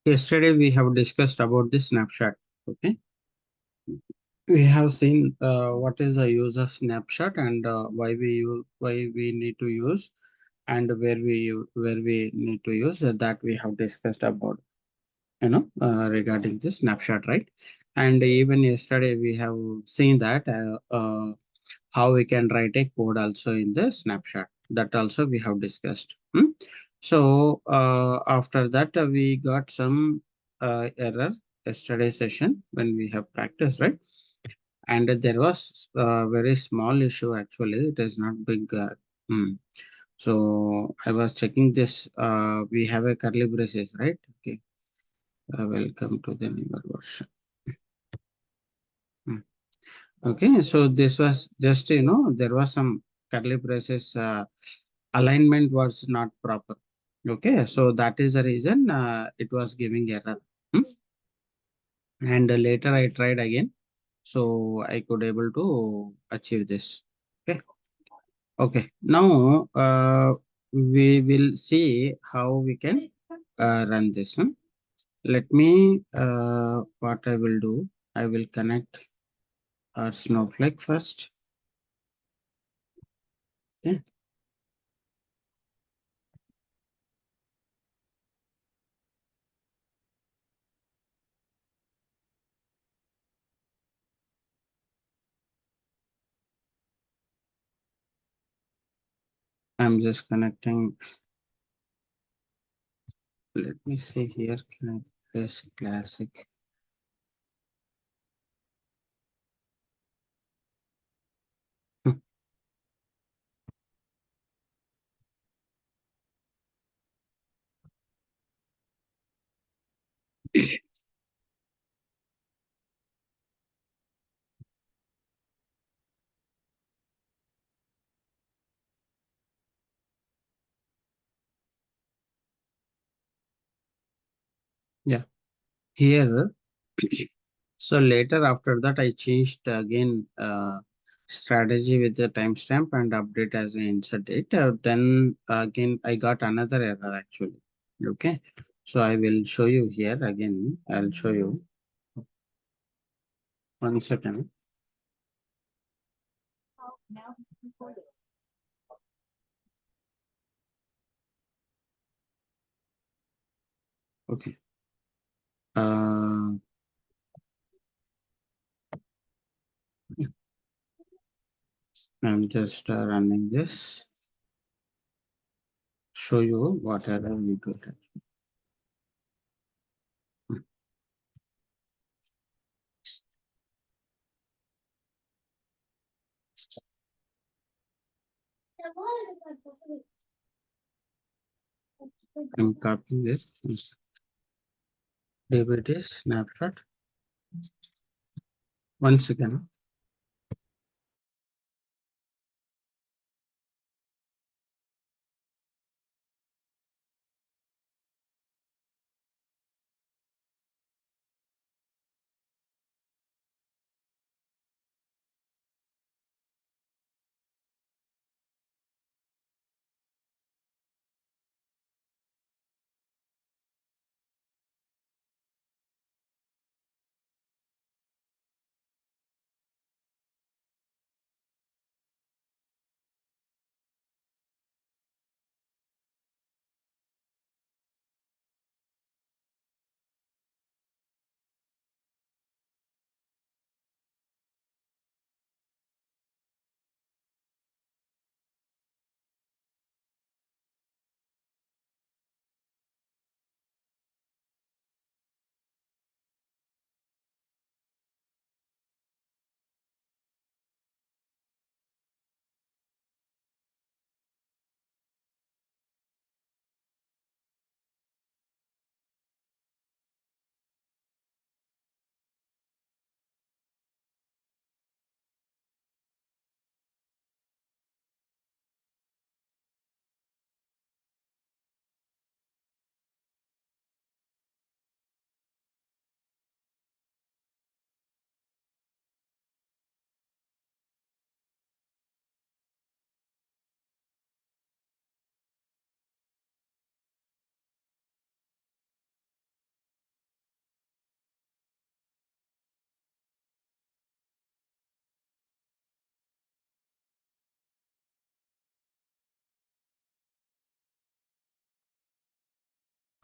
Yesterday we have discussed about the snapshot. Okay, we have seen what is the use of snapshot and why we need to use and where we need to use that we have discussed about regarding the snapshot, right? And even yesterday we have seen that how we can write a code also in the snapshot, that also we have discussed. So after that we got some error yesterday session when we have practiced, right? And there was a very small issue, actually it is not big. Hmm. So I was checking this, we have a curly braces, right? Okay, welcome to the newer version. Hmm. Okay, so this was just, there was some curly braces, alignment was not proper. Okay, so that is the reason it was giving error. Hmm. And later I tried again, so I could able to achieve this. Okay, okay. Now we will see how we can run this. Let me, what I will do, I will connect our Snowflake first. Okay. I'm just connecting. Let me see here. Can I press classic? Hmm. Yeah, here. So later after that, I changed again strategy with the timestamp and update as an insert date. Then again, I got another error actually. Okay, so I will show you here again. I'll show you 1 second. Okay. Uh, I'm just running this. Show you what error we got. I'm copying this. DBT snapshot. 1 second.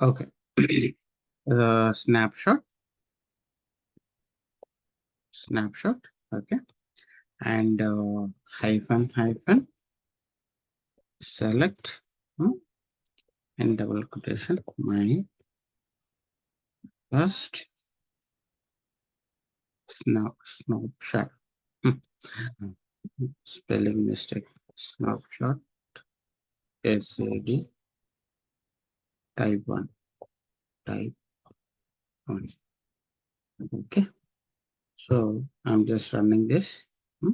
Okay. Snapshot, snapshot. Okay. And hyphen, hyphen, select, and double quotation, my first snapshot. Hmm. Spelling mistake. Snapshot, SCD, type 1, type 1. Okay. So I'm just running this. Hmm.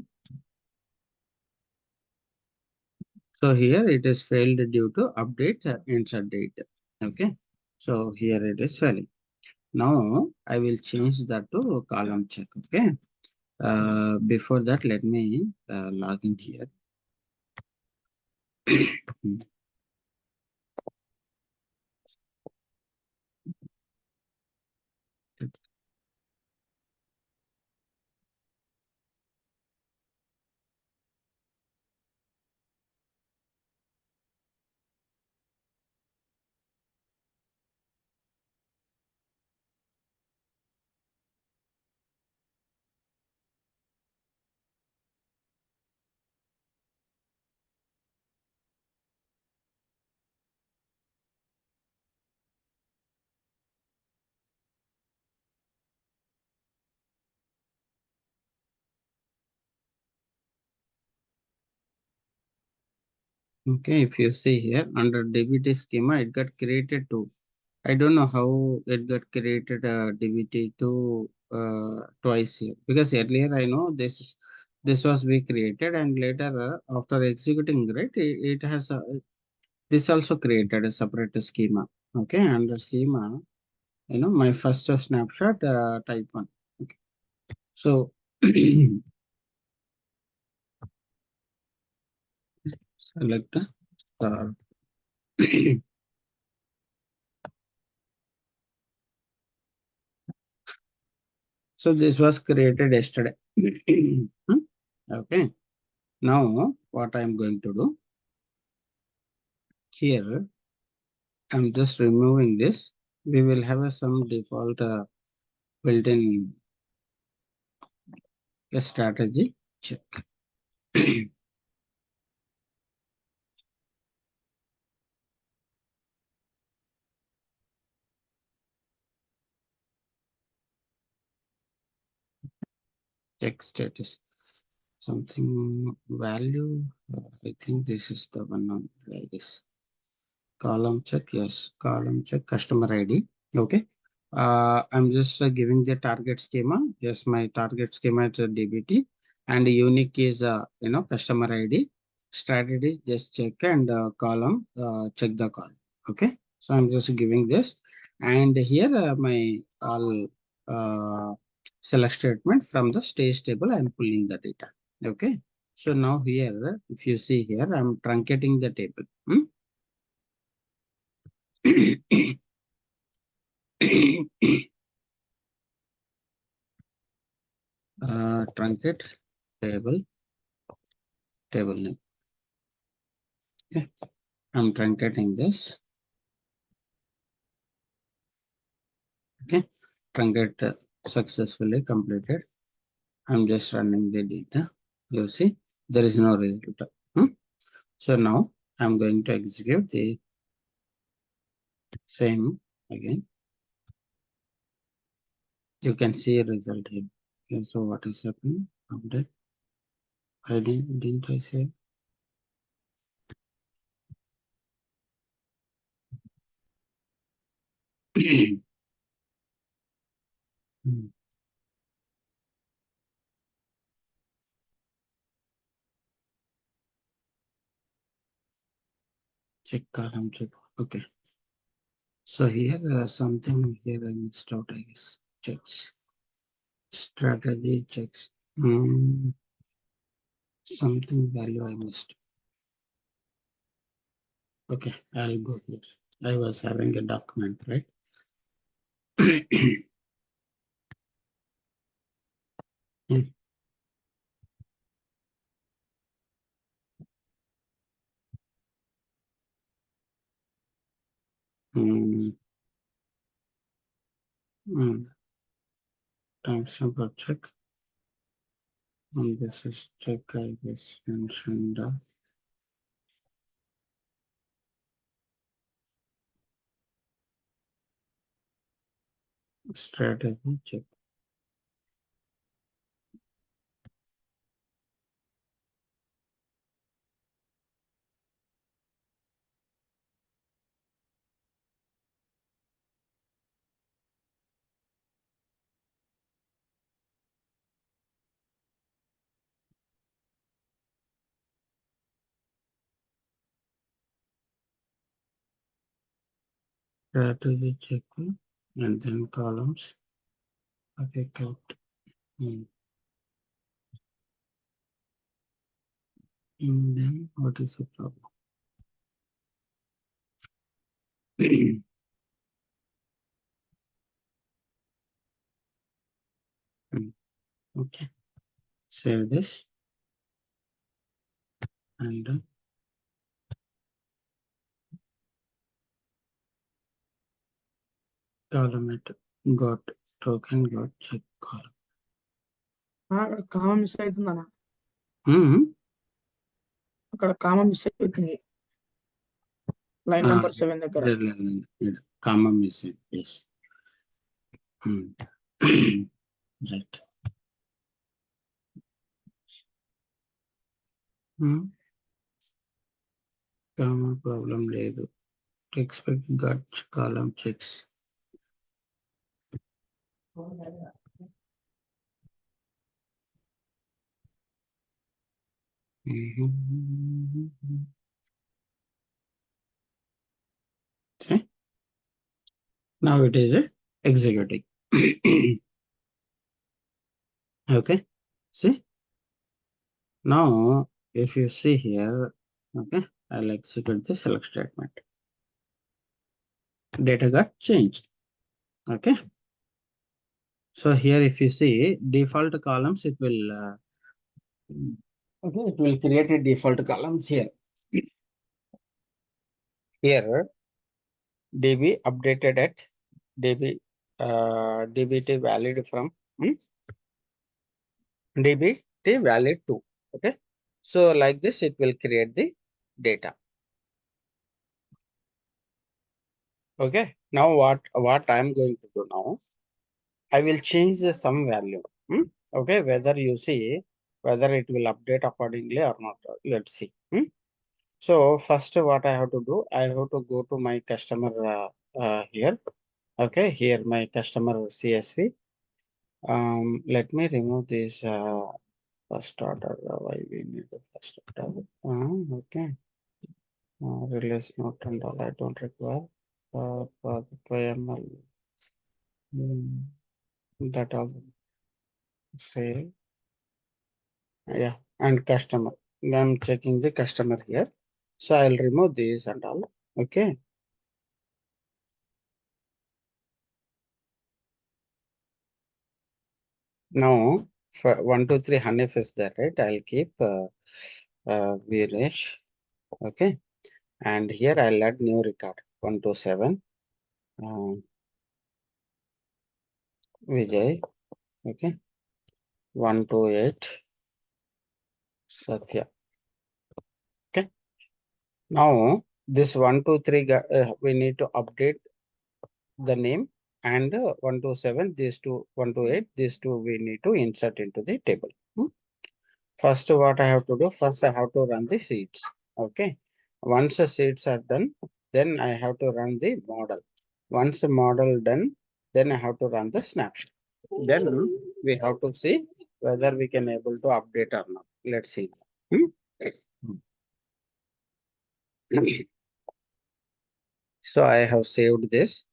So here it is failed due to update insert date. Okay. So here it is failing. Now I will change that to column check. Okay. Before that, let me log in here. Okay, if you see here under DBT schema, it got created too. I don't know how it got created DBT2 twice here, because earlier I know this was be created, and later after executing it has this also created a separate schema. Okay, under schema, my first snapshot type 1. Okay, so select star. So this was created yesterday. Hmm. Okay. Now what I'm going to do here, I'm just removing this. We will have some default built-in strategy check. Check status. Something value. I think this is the one on like this. Column check, yes. Column check, customer ID. Okay. I'm just giving the target schema. Yes, my target schema is DBT, and unique is customer ID. Strategy, just check, and column, check the column. Okay. So I'm just giving this, and here my all uh, select statement from the stage table. I'm pulling the data. Okay. So now here, if you see here, I'm truncating the table. Truncate table name. Okay. I'm truncating this. Okay. Truncate successfully completed. I'm just running the data. You see, there is no result. Hmm? So now I'm going to execute the same again. You can see a result here. Okay, so what is happening? Update. Didn't I say? Hmm. Check column check. Okay. So here something here I missed out, I guess. Checks. Strategy checks. Something value I missed. Okay, I'll go here. I was having a document, right? Hmm. Hmm. Time sample check. And this is check, I guess, mentioned strategy check. Strategy check and then columns. Okay, count. And then what is the problem? Okay, save this and column it got token got check column. Comma miss అవుతుందన్న Hmm. అక్కడ comma miss అవుతుంది line number 7 దగ్గర Comma missing, yes. Right. Comma problem లేదు. Expect got column checks. See? Now it is executing. Okay. See? Now, if you see here, okay, I'll execute the select statement. Data got changed. Okay. So here, if you see default columns, it will okay, it will create a default columns here. Here, DB updated at DB DBT valid from DBT valid to. Okay. So like this, it will create the data. Okay. Now what I'm going to do now, I will change the sum value. Okay. Whether you see whether it will update accordingly or not. Let's see. So first what I have to do, I have to go to my customer here. Okay. Here my customer CSV. Let me remove this first order. Why we need the first order? Okay. Release note and all I don't require. For the YML. That all say. Yeah. And customer. I'm checking the customer here. So I'll remove this and all. Okay. Now, for 1, 2, 3 Hanif is there, right? I'll keep Viresh. Okay. And here I'll add new record 1 to 7. Vijay. Okay. 1 to 8. Satya. Okay. Now, this 1, 2, 3, we need to update the name and 1 to 7, these two, 1 to 8, these two we need to insert into the table. First, what I have to do, first I have to run the sheets. Okay. Once the sheets are done, then I have to run the model. Once the model done, then I have to run the snapshot. Then we have to see whether we can able to update or not. Let's see. So I have saved this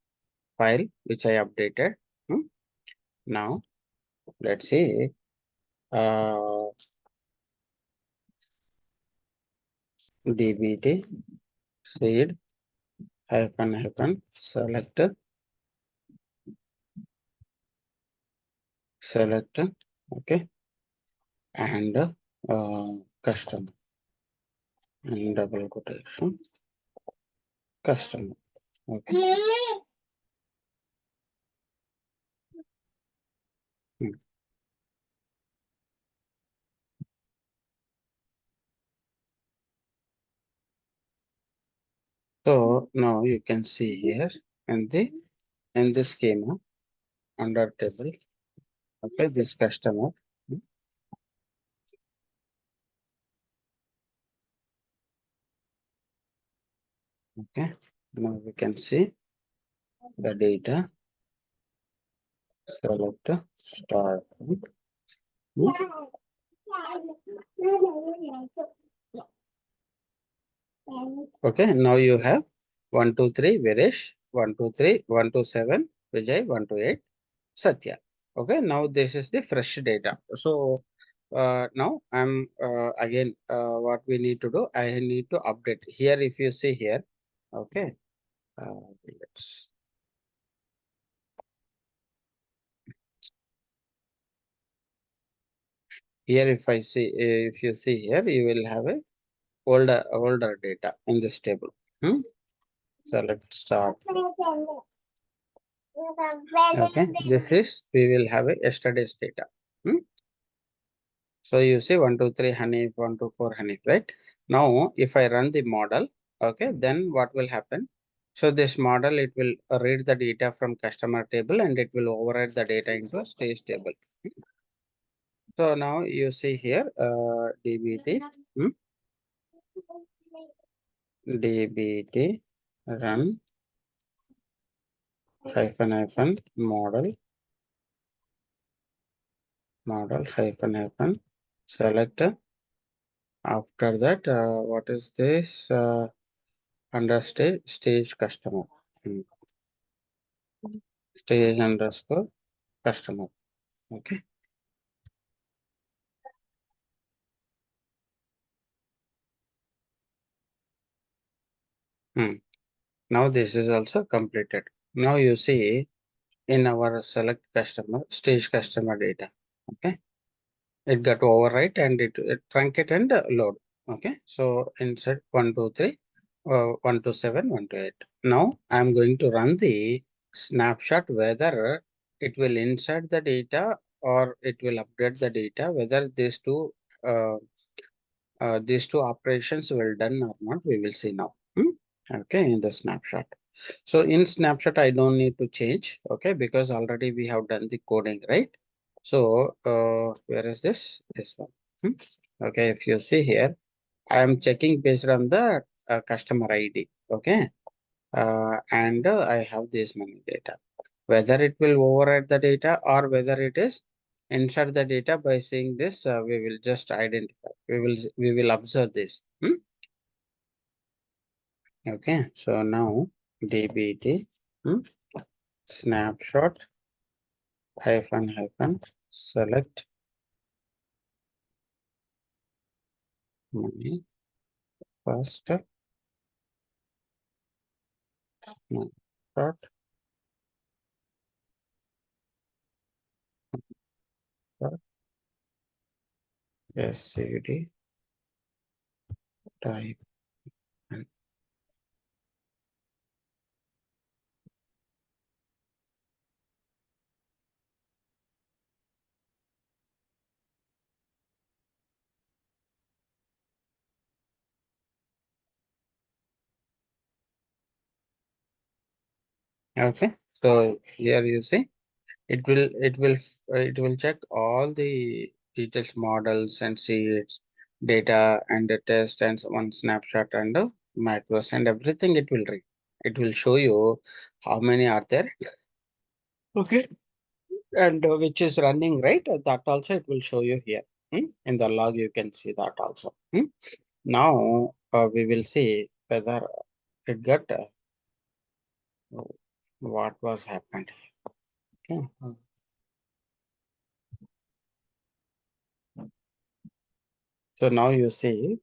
file which I updated. Now let's see. DBT seed hyphen select okay, and custom and double quotation custom. Okay. So now you can see here in the schema under table. Okay, this customer. Okay, now we can see the data. Select start. Okay, now you have 123 Viresh, 123, 127 Vijay, 128 Satya. Okay, now this is the fresh data. So now I'm again what we need to do, I need to update here. If you see here, okay, let's here if I see if you see here, you will have a older data in this table. So let's start. Okay, this is we will have a yesterday's data. So you see 123 honey, 124 honey, right? Now if I run the model, okay, then what will happen? So this model, it will read the data from customer table and it will override the data into a stage table. So now you see here DBT, DBT run hyphen model hyphen select. After that, what is this? Under stage customer. Stage underscore customer. Okay. Now this is also completed. Now you see in our select customer stage customer data. Okay. It got overwrite and it truncate and load. Okay. So insert 123, 127, 128. Now I'm going to run the snapshot whether it will insert the data or it will update the data, whether uh, these two operations will done or not, we will see now. Okay, in the snapshot. So in snapshot, I don't need to change, okay, because already we have done the coding, right? So where is this? This one. Okay, if you see here, I am checking based on the customer ID, okay, and I have this many data. Whether it will override the data or whether it is insert the data by saying this, we will just identify. We will observe this. Okay, so now DBT snapshot hyphen select money first snapshot SCD type. Okay, so here you see it will check all the details models and see its data and the test and one snapshot and the macros and everything it will read. It will show you how many are there. Okay. And which is running, right? That also it will show you here. In the log, you can see that also. Now we will see whether it got what was happened. Okay. So now you see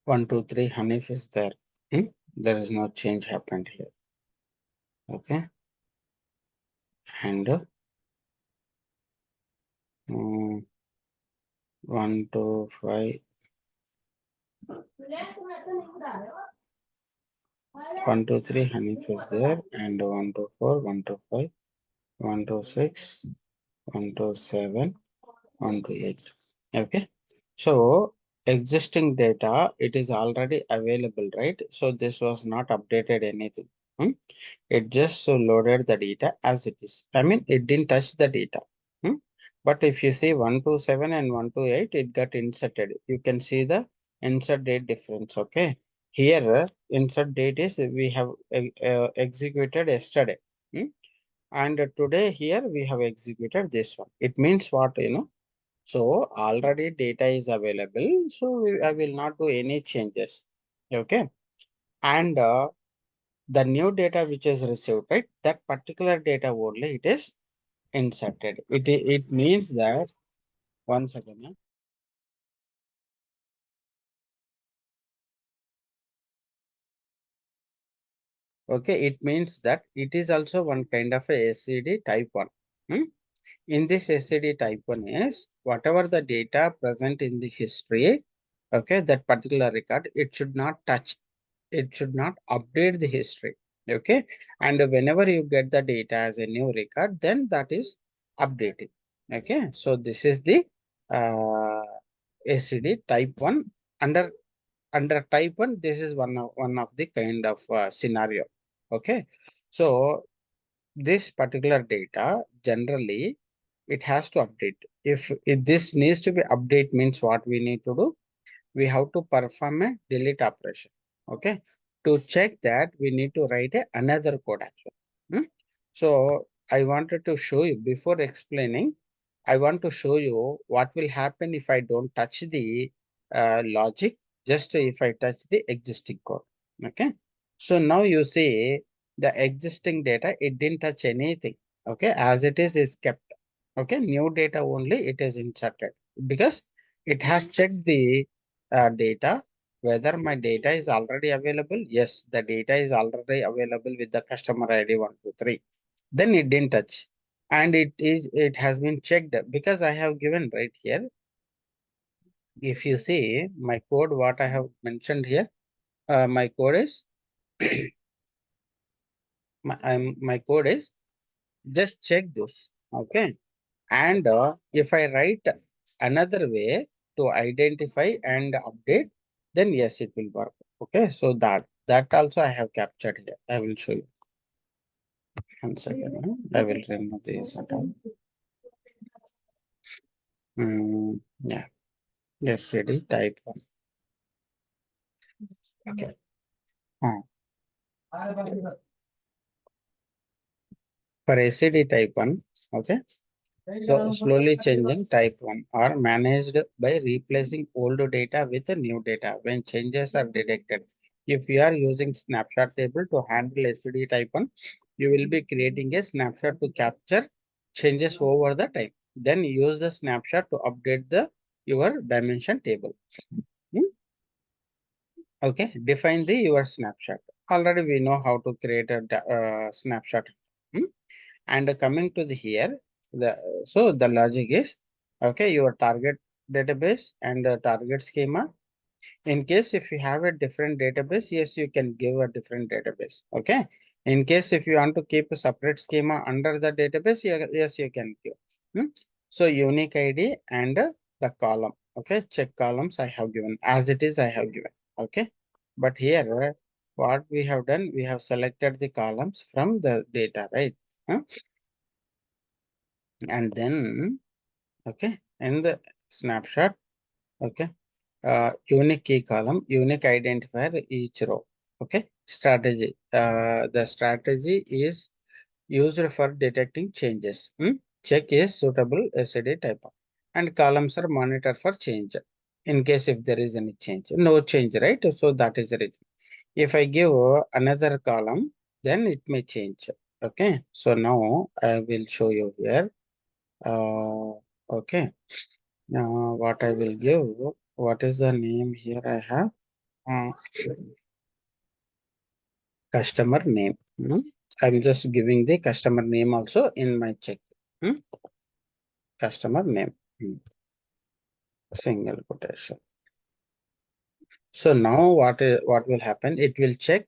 123 Hanif is there. There is no change happened here. Okay. And 125 123 Hanif is there, and 124 125 126 127 128. Okay. So existing data, it is already available, right? So this was not updated anything. Hmm? It just loaded the data as it is. I mean, it didn't touch the data. Hmm? But if you see 127 and 128, it got inserted. You can see the insert date difference. Okay. Here, insert date is we have executed yesterday. Hmm? And today here we have executed this one. It means what, so already data is available. So I will not do any changes. Okay. And the new data which is received, right? That particular data only it is inserted. It means that, one second. Okay, it means that it is also one kind of a SCD type 1. Hmm? In this SCD type 1 is whatever the data present in the history, okay, that particular record, it should not touch, it should not update the history. Okay. And whenever you get the data as a new record, then that is updating. Okay. So this is the SCD type 1. Under type 1, this is one of the kind of scenario. Okay. So this particular data generally it has to update. If this needs to be update, means what we need to do, we have to perform a delete operation. Okay. To check that, we need to write another code actually. Hmm? So I wanted to show you before explaining. I want to show you what will happen if I don't touch the logic, just if I touch the existing code. Okay. So now you see the existing data, it didn't touch anything. Okay. As it is kept. Okay. New data only it is inserted because it has checked the data, whether my data is already available. Yes, the data is already available with the customer ID 123. Then it didn't touch. And it has been checked because I have given right here. If you see my code, what I have mentioned here, my code is my code is just check this. Okay. And if I write another way to identify and update, then yes, it will work. Okay. So that also I have captured here. I will show you. One second. I will remove this. Yeah. Yes, CD type 1. Okay. Hmm. For ACD type 1, okay. So slowly changing type 1 are managed by replacing old data with a new data when changes are detected. If you are using snapshot table to handle SCD type 1, you will be creating a snapshot to capture changes over the time. Then use the snapshot to update the your dimension table. Hmm? Okay, define the your snapshot. Already we know how to create a snapshot. Hmm? And coming to the here, the so the logic is okay, your target database and the target schema. In case if you have a different database, yes, you can give a different database. Okay. In case if you want to keep a separate schema under the database, yes, you can give. Hmm? So unique ID and the column. Okay. Check columns I have given as it is I have given. Okay. But here what we have done, we have selected the columns from the data, right? Huh? And then okay, in the snapshot, okay, unique key column, unique identifier each row. Okay, strategy. The strategy is used for detecting changes. Check is suitable SCD type of, and columns are monitored for change in case if there is any change. No change, right? So that is the reason. If I give another column, then it may change. Okay, so now I will show you here. Okay. Now what I will give, what is the name here I have? Uh, Customer name. I'm just giving the customer name also in my check. Hmm? Customer name. Single quotation. So now what will happen? It will check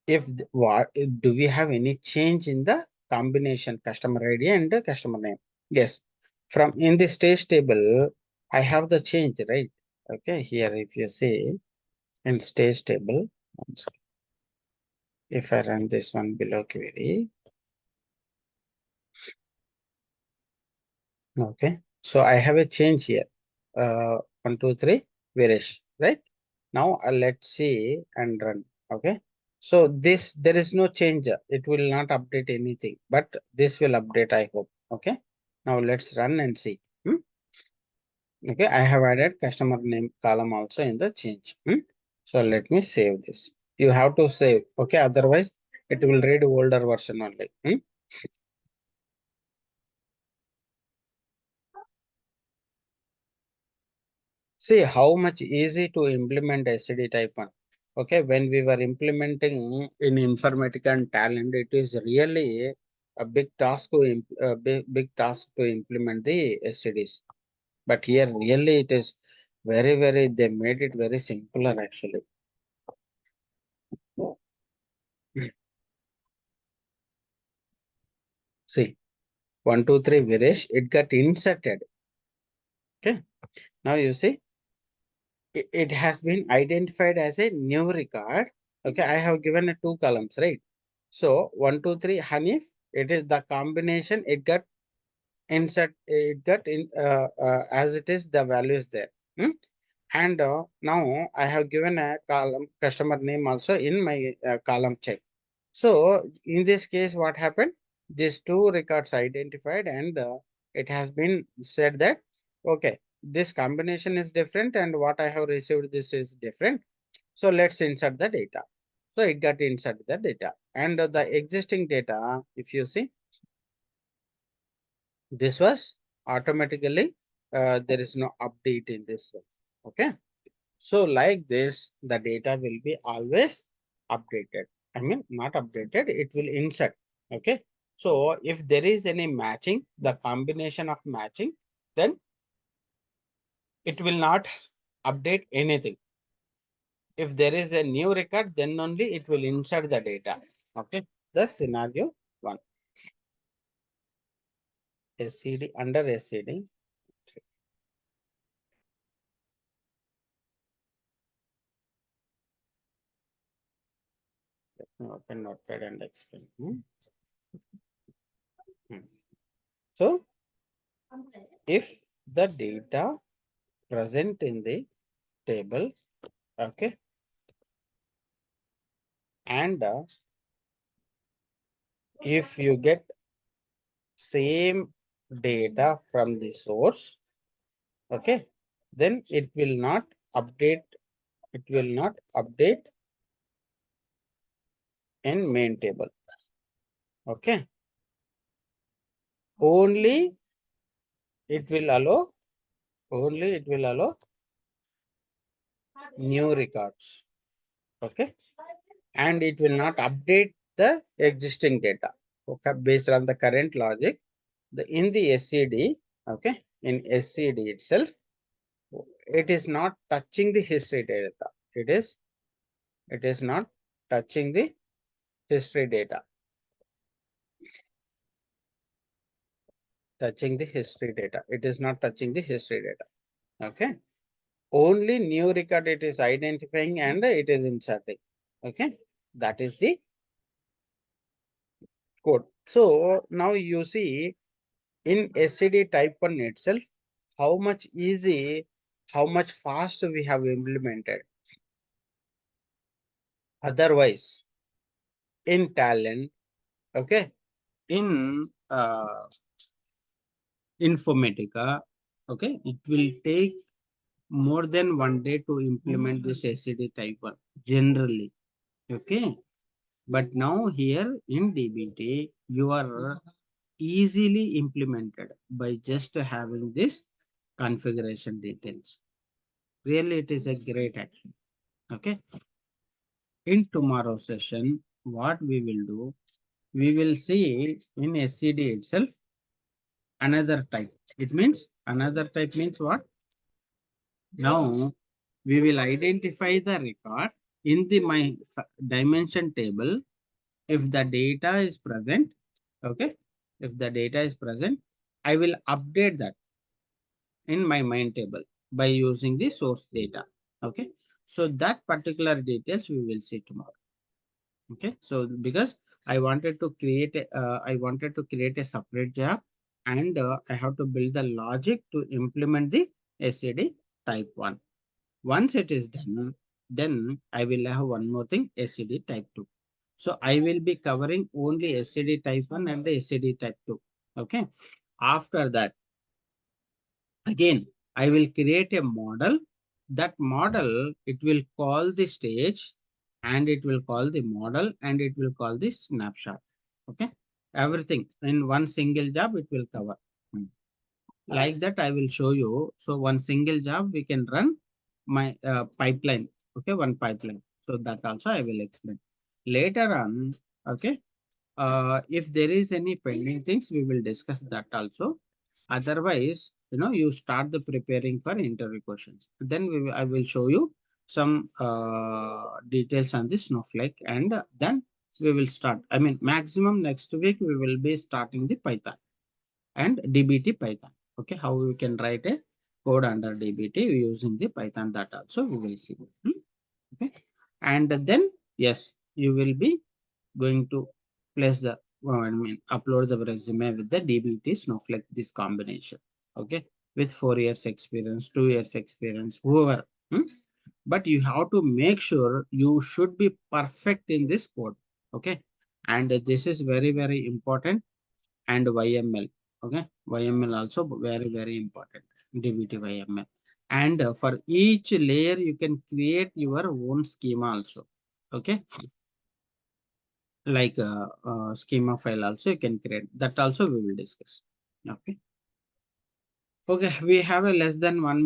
if what do we have any change in the combination customer ID and the customer name. Yes. From in the stage table, I have the change, right? Okay, here if you see in stage table, if I run this one below query, okay, so I have a change here. 1, 2, 3, Viresh, right? Now let's see and run. Okay, so this there is no change. It will not update anything, but this will update, I hope. Okay, now let's run and see. Okay, I have added customer name column also in the change. So let me save this. You have to save. Okay, otherwise it will read older version only. See how much easy to implement SCD type 1. Okay, when we were implementing in Informatica and Talent, it is really a big task to big task to implement the SCDs. But here really it is very they made it very simpler actually. See 1, 2, 3 Viresh, it got inserted. Okay, now you see it has been identified as a new record. Okay, I have given a 2 columns, right? So 1, 2, 3 Hanif, it is the combination, it got insert, it got in as it is the values there. And now I have given a column customer name also in my column check. So in this case, what happened? These two records identified, and it has been said that okay, this combination is different, and what I have received this is different. So let's insert the data. So it got insert the data, and the existing data, if you see, this was automatically there is no update in this one. Okay. So like this, the data will be always updated. I mean, not updated, it will insert. Okay. So if there is any matching, the combination of matching, then it will not update anything. If there is a new record, then only it will insert the data. Okay. The scenario one. SCD under SCD. Open notepad and explain. So if the data present in the table, okay, and if you get same data from the source, okay, then it will not update, it will not update in main table. Okay, only it will allow, only it will allow new records. Okay, and it will not update the existing data. Okay, based on the current logic, the in the SCD, okay, in SCD itself, it is not touching the history data. It is not touching the history data. Touching the history data. It is not touching the history data. Okay. Only new record it is identifying and it is inserting. Okay. That is the code. So now you see in SCD type 1 itself, how much easy, how much fast we have implemented. Otherwise, in Talent, okay, in Informatica, okay, it will take more than 1 day to implement this SCD type 1 generally. Okay. But now here in DBT, you are easily implemented by just having this configuration details. Really, it is a great action. Okay. In tomorrow's session, what we will do, we will see in SCD itself another type. It means another type means what? Now we will identify the record in the my dimension table. If the data is present, okay, if the data is present I will update that in my main table by using the source data. Okay. So that particular details we will see tomorrow. Okay. So because I wanted to create a separate job, and I have to build the logic to implement the SCD type 1. Once it is done, then I will have one more thing, SCD type 2. So I will be covering only SCD type 1 and the SCD type 2. Okay. After that, again, I will create a model. That model, it will call the stage, and it will call the model, and it will call the snapshot. Okay. Everything in one single job, it will cover. Hmm. Like that, I will show you. So one single job, we can run my pipeline. Okay. One pipeline. So that also I will explain later on. Okay. If there is any pending things, we will discuss that also. Otherwise, you start the preparing for interview questions. Then I will show you some details on the Snowflake, and then we will start. I mean, maximum next week we will be starting the Python and DBT Python. Okay, how we can write a code under DBT using the Python, that also we will see. Okay, and then yes, you will be going to place the, I mean, upload the resume with the DBT Snowflake, this combination. Okay, with 4 years experience, 2 years experience, whoever. But you have to make sure you should be perfect in this code. Okay, and this is very, very important. And YML. Okay, YML also very, very important. DBT YML. And for each layer, you can create your own schema also. Okay, like schema file also you can create. That also we will discuss. Okay. Okay, we have a less than 1 minute.